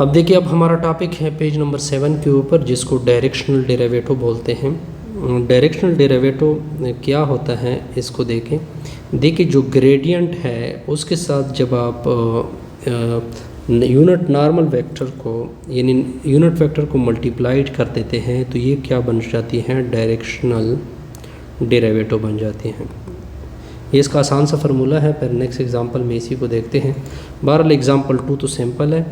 अब देखिए, अब हमारा टॉपिक है पेज नंबर 7 के ऊपर, जिसको डायरेक्शनल डेरिवेटिव बोलते हैं। डायरेक्शनल डेरिवेटिव क्या होता है इसको देखें। देखिए, जो ग्रेडियंट है उसके साथ जब आप यूनिट नॉर्मल वेक्टर को यानी यूनिट वेक्टर को मल्टीप्लाइड कर देते हैं तो ये क्या बन जाती हैं, डायरेक्शनल डेरिवेटिव बन जाती हैं। ये इसका आसान सा फार्मूला है, पर नेक्स्ट एग्जांपल में इसी को देखते हैं। बहरहाल एग्जांपल 2 तो सिंपल है।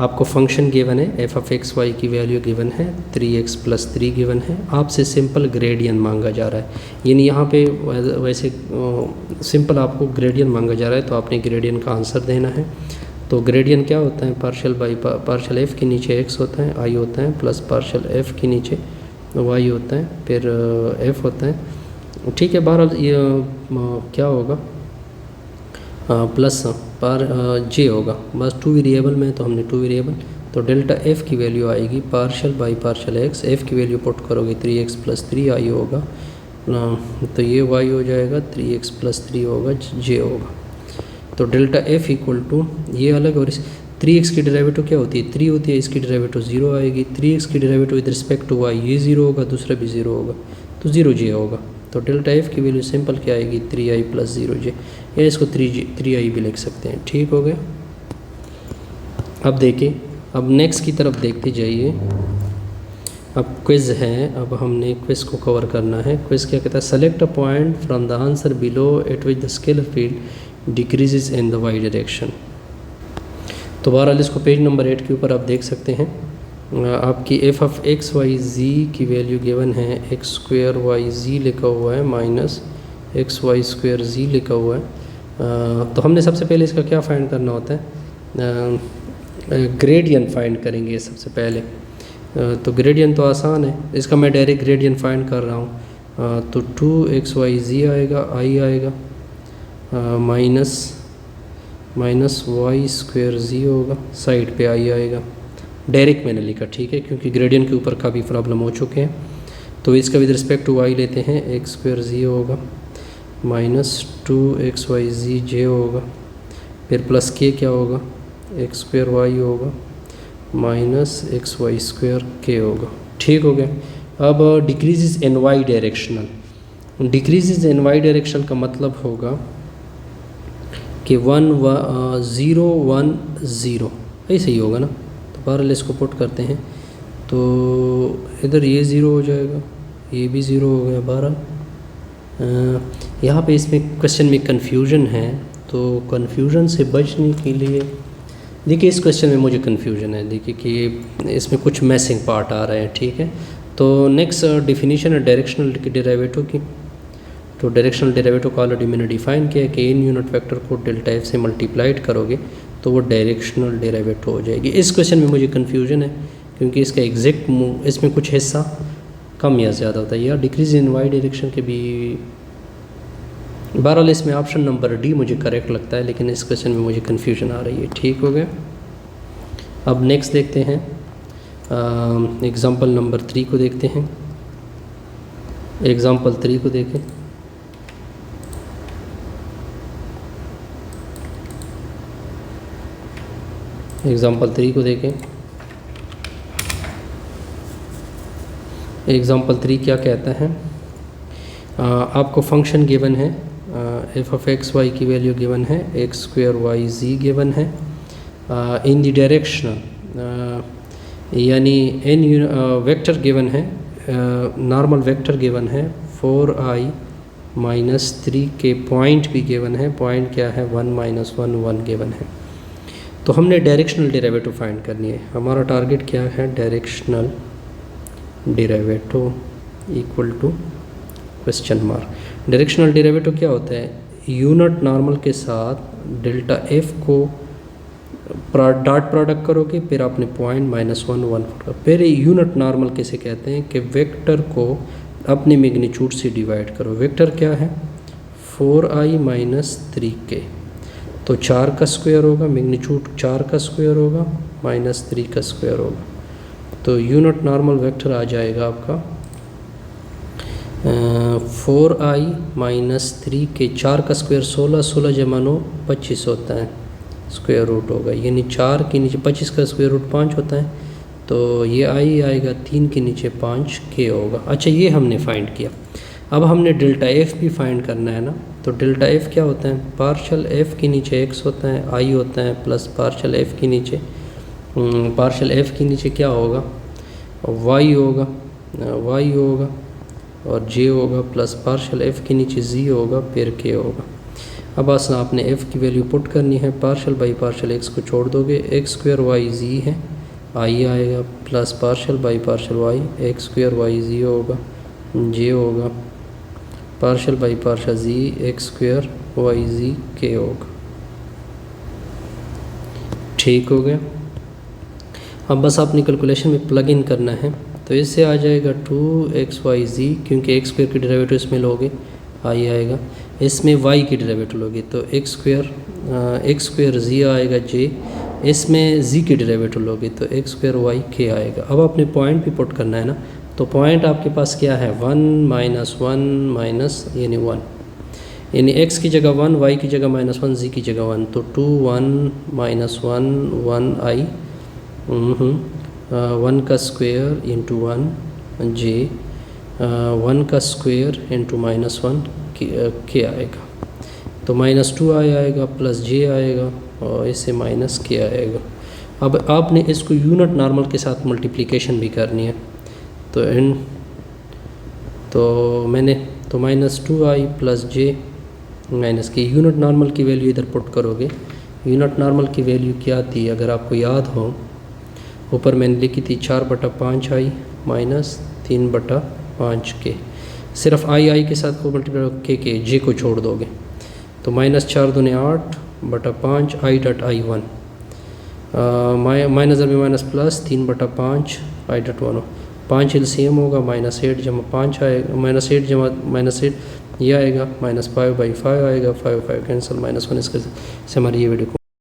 आपको फंक्शन गिवन है, एफ ऑफ एक्स वाई की वैल्यू गिवन है, 3x + 3 गिवन है। आपसे सिंपल ग्रेडियंट मांगा जा रहा है, यानी यहाँ पे वैसे सिंपल आपको ग्रेडियंट मांगा जा रहा है तो आपने ग्रेडियंट का आंसर देना है। तो ग्रेडियंट क्या होता है, पार्शियल बाई पार्शियल एफ़ के नीचे x होता है, आई होता है, प्लस पार्शियल एफ़ के नीचे y होता है, फिर f होता है। ठीक है, बहरहाल ये क्या होगा, प्लस पर जे होगा। बस 2 वेरिएबल में तो हमने 2 वेरिएबल, तो डेल्टा एफ़ की वैल्यू आएगी partial by partial x. F की वैल्यू पुट करोगे 3x + 3 आई होगा, तो ये y हो जाएगा, 3x + 3 होगा, जे होगा। तो डेल्टा एफ़ इक्वल टू ये अलग, और इस 3x की डेरिवेटिव क्या होती है, 3 होती है, इसकी डेरिवेटिव 0 आएगी। 3x की derivative with respect to y ये 0 होगा, दूसरा भी 0 होगा, तो 0j होगा। तो डेल्टा एफ़ की वैल्यू सिंपल क्या आएगी, 3i + 0j, या इसको 3i भी लिख सकते हैं। ठीक हो गया। अब देखिए, अब नेक्स्ट की तरफ देखते जाइए। अब क्विज़ है, अब हमने क्विज़ को कवर करना है। क्विज़ क्या कहता है, select a point from the answer below at which the scalar field decreases in the y direction. तो बहरहाल इसको पेज नंबर 8 के ऊपर आप देख सकते हैं। आपकी एफ ऑफ एक्स वाई जी की वैल्यू गिवन है, x² yz लिखा हुआ है, माइनस xy² z लिखा हुआ है। तो हमने सबसे पहले इसका क्या फाइंड करना होता है, ग्रेडियंट फाइंड करेंगे सबसे पहले। तो ग्रेडियंट तो आसान है, इसका मैं डायरेक्ट ग्रेडियंट फाइंड कर रहा हूँ। तो 2xyz आएगा, i आएगा, माइनस y² z होगा, साइड पे i आएगा। डायरेक्ट मैंने लिखा, ठीक है, क्योंकि ग्रेडियंट के ऊपर काफ़ी प्रॉब्लम हो चुके हैं। तो इसका विद रिस्पेक्ट टू y लेते हैं, x² z होगा, माइनस 2xyz j होगा, फिर प्लस k क्या होगा, x² y होगा, माइनस xy² k होगा। ठीक हो गया। अब डिक्रीजेज इन y डायरेक्शनल, डिक्रीजेज इन y डायरेक्शन का मतलब होगा कि 1 0 1 0, ऐसे ही होगा ना। तो बहरहाल इसको पुट करते हैं, तो इधर ये 0 हो जाएगा, ये भी 0 हो गया। बहरहाल यहाँ पे इसमें क्वेश्चन में कन्फ्यूजन है, तो कन्फ्यूजन से बचने के लिए देखिए, इस क्वेश्चन में मुझे कन्फ्यूजन है, देखिए कि इसमें कुछ मैसिंग पार्ट आ रहे हैं। ठीक है, तो नेक्स्ट डिफिनीशन है डायरेक्शनल डेरिवेटिव की। तो डायरेक्शनल डेरिवेटिव को ऑलरेडी मैंने डिफाइन किया कि इन यूनिट वेक्टर को डेल्टा एफ से मल्टीप्लाइड करोगे तो वो डायरेक्शनल डेरिवेटिव हो जाएगी। इस क्वेश्चन में मुझे कन्फ्यूजन है, क्योंकि इसका एग्जैक्ट इसमें कुछ हिस्सा कम या ज़्यादा होता है, या डिक्रीज इन वाई डायरेक्शन के भी। बहरहाल इसमें ऑप्शन नंबर डी मुझे करेक्ट लगता है, लेकिन इस क्वेश्चन में मुझे कन्फ्यूजन आ रही है। ठीक हो गया। अब नेक्स्ट देखते हैं, एग्ज़ाम्पल नंबर 3 को देखते हैं। एग्ज़ाम्पल 3 को देखें। एग्ज़ाम्पल 3 को देखें। एग्ज़ाम्पल 3 क्या कहता है, आपको फंक्शन गिवन है, एफ ऑफ एक्स वाई की वैल्यू गिवन है, x² yz गिवन है, इन द डायरेक्शनल यानी एन वेक्टर गिवन है, नॉर्मल वेक्टर गिवन है, 4i - 3 के पॉइंट भी गिवन है, पॉइंट क्या है 1 - 1 1 गिवन है। तो हमने डायरेक्शनल डेरिवेटिव फाइंड करनी है। हमारा टारगेट क्या है, directional derivative equal to question mark. Directional derivative क्या होता है, यूनिट नॉर्मल के साथ डेल्टा एफ को डॉट प्रोडक्ट करोगे, फिर आपने पॉइंट -1 1 फिर यूनिट नॉर्मल कैसे कहते हैं कि वेक्टर को अपने मैग्नीट्यूड से डिवाइड करो। वेक्टर क्या है, 4i - 3k, तो 4 का स्क्वायर होगा, मैग्नीट्यूड 4 का स्क्वायर होगा, -3 का स्क्वायर होगा। तो यूनिट नॉर्मल वेक्टर आ जाएगा आपका 4i - 3 के 4 का स्क्वायर 16, 16 जमा 9 25 होता है, स्क्वायर रूट होगा, यानी 4 के नीचे 25 का स्क्वायर रूट 5 होता है, तो ये आई आएगा, 3 के नीचे 5 के होगा। अच्छा, ये हमने फाइंड किया। अब हमने डेल्टा एफ भी फाइंड करना है ना, तो डेल्टा एफ क्या होता है, पार्शल एफ के नीचे एक्स होता है, आई होता है, प्लस पार्शल एफ के नीचे क्या होगा, वाई होगा, और जे होगा, प्लस पार्शल एफ के नीचे जी होगा, फिर के होगा। अब आसान आपने एफ़ की वैल्यू पुट करनी है, पार्शल बाई पार्शल एक्स को छोड़ दोगे, एक्स स्क्वायर वाई जी है, आई आएगा, plus partial by partial Y, X square Y G होगा, जे होगा, partial by partial G, X square Y G के होगा। ठीक हो गया। अब बस आपने कैलकुलेशन में प्लग इन करना है, तो इससे आ जाएगा 2xyz, क्योंकि एक्स स्क्वायर की डेरिवेटिव इसमें लोगे आई आएगा, इसमें y की डेरिवेटिव लोगे तो एक्स स्क्वायर z आएगा j, इसमें z की डेरिवेटिव लोगे तो एक्स स्क्वायर y k आएगा। अब आपने पॉइंट भी पुट करना है ना, तो पॉइंट आपके पास क्या है, 1 माइनस 1 माइनस यानी 1, यानी x की जगह 1, y की जगह -1, z की जगह 1, तो 2 1 माइनस 1 1 आई 1 का स्क्वायर इंटू 1 जे, 1 का स्क्वायर इंटू -1 के आएगा, तो -2 आएगा, प्लस जे आएगा, और इससे माइनस के आएगा। अब आपने इसको यूनिट नॉर्मल के साथ मल्टीप्लिकेशन भी करनी है, तो मैंने -2 आई प्लस जे माइनस के, यूनिट नॉर्मल की वैल्यू इधर पुट करोगे। यूनिट नॉर्मल की वैल्यू क्या थी, अगर आपको याद हो, ऊपर मैंने लिखी थी 4/5 आई माइनस 3/5 के, सिर्फ आई के साथ को मल्टीप्लाई के जे को छोड़ दोगे, तो -4 दूने 8/5 i.i1, माइनस में माइनस प्लस 3/5 i.1, 5 एलसीएम होगा, -8 जमा 5 आएगा, -8 जमा -8 ये आएगा, -5/5 आएगा, 5 कैंसिल, -1 इसके से हमारी ये वीडियो को